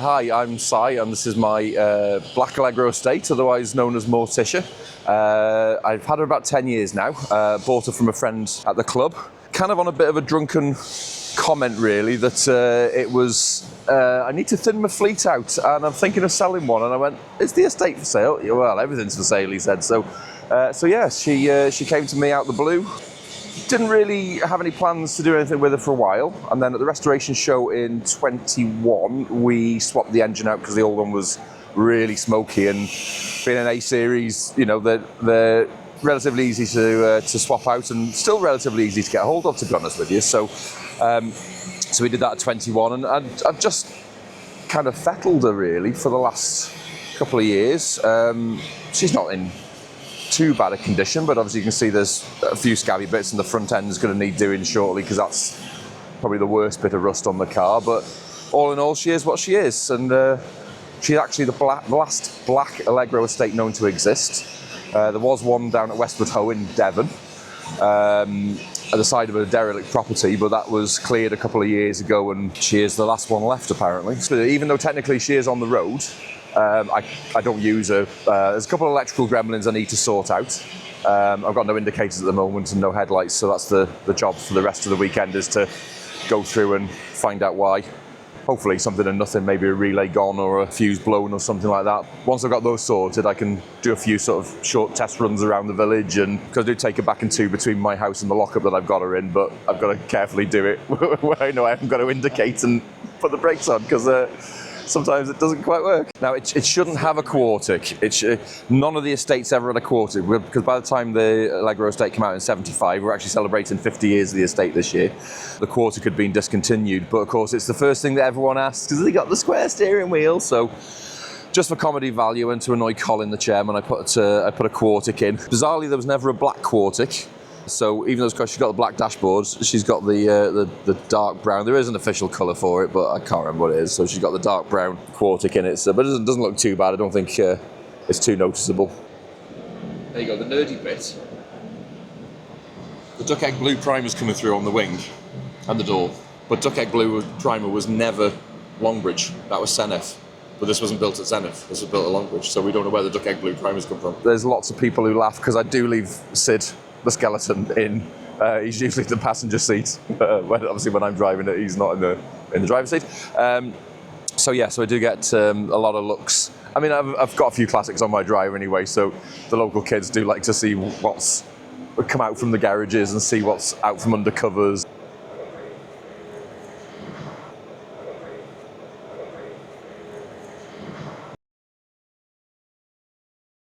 Hi, I'm Si, and this is my Black Allegro estate, otherwise known as Morticia. I've had her about 10 years now. Bought her from a friend at the club. Kind of on a bit of a drunken comment, really, that I need to thin my fleet out, and I'm thinking of selling one. And I went, is the estate for sale? Yeah, well, everything's for sale, he said. So yeah, she came to me out the blue. Didn't really have any plans to do anything with her for a while, and then at the restoration show in 21 we swapped the engine out because the old one was really smoky, and being an A series, you know, they're relatively easy to swap out and still relatively easy to get a hold of, to be honest with you. So we did that at 21, and I've just kind of fettled her really for the last couple of years. She's not in too bad a condition, but obviously you can see there's a few scabby bits, and the front end is going to need doing shortly because that's probably the worst bit of rust on the car. But all in all, she is what she is, and she's actually the last black Allegro estate known to exist. There was one down at Westwood Hoe in Devon, at the side of a derelict property, but that was cleared a couple of years ago, and she is the last one left apparently. So even though technically she is on the road, I don't use her. There's a couple of electrical gremlins I need to sort out. I've got no indicators at the moment and no headlights, so that's the job for the rest of the weekend, is to go through and find out why. Hopefully something and nothing, maybe a relay gone or a fuse blown or something like that. Once I've got those sorted, I can do a few sort of short test runs around the village, and because I do take her back and two between my house and the lockup that I've got her in, but I've got to carefully do it where I know I haven't got to indicate and put the brakes on, because sometimes it doesn't quite work. Now, it shouldn't have a quartic. None of the estates ever had a quartic, because by the time the Allegro estate came out in 75, we're actually celebrating 50 years of the estate this year. The quartic had been discontinued, but of course it's the first thing that everyone asks, because they got the square steering wheel. So just for comedy value and to annoy Colin, the chairman, I put a quartic in. Bizarrely, there was never a black quartic. So even though she's got the black dashboards, she's got the dark brown. There is an official colour for it, but I can't remember what it is. So she's got the dark brown quartic in it. So, but it doesn't look too bad. I don't think it's too noticeable. There you go, the nerdy bit. The duck egg blue primer's coming through on the wing and the door. But duck egg blue primer was never Longbridge. That was Senef. But this wasn't built at Zenith, this was built at Longbridge. So we don't know where the duck egg blue primers come from. There's lots of people who laugh because I do leave Sid, the skeleton, in. He's usually the passenger seat. Obviously when I'm driving it, he's not in the driver's seat. So I do get a lot of looks. I mean, I've got a few classics on my drive anyway, so the local kids do like to see what's come out from the garages and see what's out from under covers.